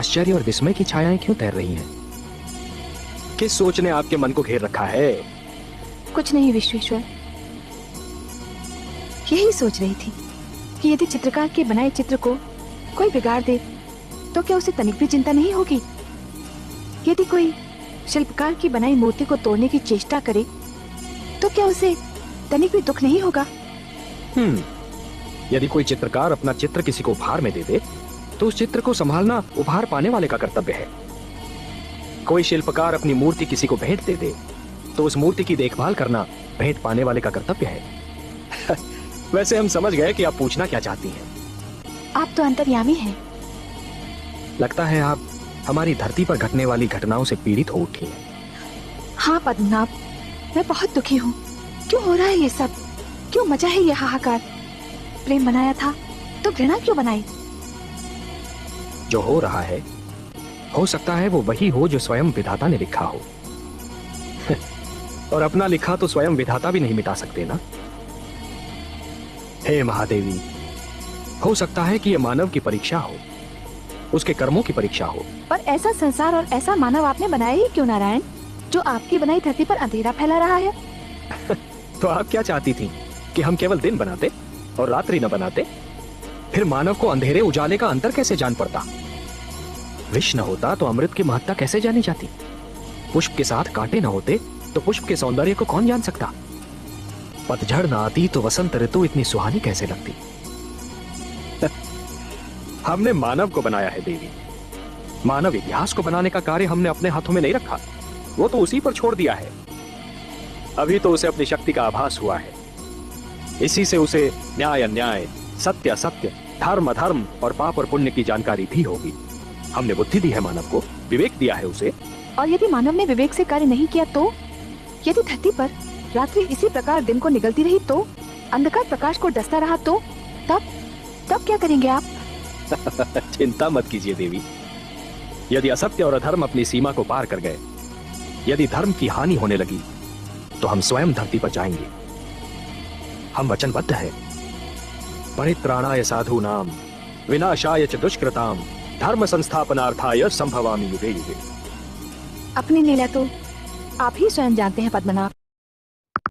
आश्चर्य और विस्मय की छायाएं क्यों तैर रही हैं? किस सोच ने आपके मन को घेर रखा है? कुछ नहीं विश्वेश्वर, यही सोच रही थी कि यदि चित्रकार के बनाए चित्र को कोई बिगाड़ दे तो क्या उसे तनिक भी चिंता नहीं होगी? यदि कोई शिल्पकार की बनाई मूर्ति को तोड़ने की चेष्टा करे तो क्या उसे तनिक भी दुख नहीं होगा? यदि कोई चित्रकार अपना चित्र किसी को उपहार में दे दे तो उस चित्र को संभालना उपहार पाने वाले का कर्तव्य है। कोई शिल्पकार अपनी मूर्ति किसी को भेंट दे दे तो उस मूर्ति की देखभाल करना भेंट पाने वाले का कर्तव्य है। वैसे हम समझ गए कि आप पूछना क्या चाहती हैं। आप तो अंतर्यामी हैं। लगता है आप हमारी धरती पर घटने वाली घटनाओं से पीड़ित हो उठी हैं। हाँ पद्मनाभ, मैं बहुत दुखी हूँ। क्यों हो रहा है ये सब? क्यों मचा है ये हाहाकार? प्रेम बनाया था तो घृणा क्यों बनाई? जो हो रहा है हो सकता है वो वही हो जो स्वयं विधाता ने लिखा हो। और अपना लिखा तो स्वयं विधाता भी नहीं मिटा सकते ना। हे महादेवी, हो सकता है कि ये मानव की परीक्षा हो, उसके कर्मों की परीक्षा हो। पर ऐसा संसार और ऐसा मानव आपने बनाया ही क्यों नारायण, जो आपकी बनाई धरती पर अंधेरा फैला रहा है? तो आप क्या चाहती थी कि हम केवल दिन बनाते और रात्रि न बनाते? फिर मानव को अंधेरे उजाले का अंतर कैसे जान पड़ता? विष न होता तो अमृत की महत्ता कैसे जानी जाती? पुष्प के साथ कांटे न होते तो पुष्प के सौंदर्य को कौन जान सकता? पतझड़ न आती तो वसंत ऋतु इतनी सुहानी कैसे लगती? हमने मानव को बनाया है देवी। मानव इतिहास को बनाने का कार्य हमने अपने हाथों में नहीं रखा, वो तो उसी पर छोड़ दिया है। अभी तो उसे अपनी शक्ति का आभास हुआ है। इसी से उसे न्याय अन्याय, सत्य असत्य, धर्म अधर्म और पाप और पुण्य की जानकारी भी होगी। हमने बुद्धि दी है मानव को, विवेक दिया है उसे। और यदि मानव ने विवेक से कार्य नहीं किया तो? यदि धरती पर रात्रि इसी प्रकार दिन को निगलती रही तो, अंधकार प्रकाश को डसता रहा तो, तब क्या करेंगे आप? चिंता मत कीजिए देवी। यदि असत्य और अधर्म अपनी सीमा को पार कर गए, यदि धर्म की हानि होने लगी, तो हम स्वयं धरती पर जाएंगे। हम वचनबद्ध हैं। परित्राणाय साधूनां विनाशाय च दुष्कृतां धर्म संस्थापनार्थाय संभवामि युगे युगे। अपनी लीला तो आप ही स्वयं जानते हैं पद्मनाभ।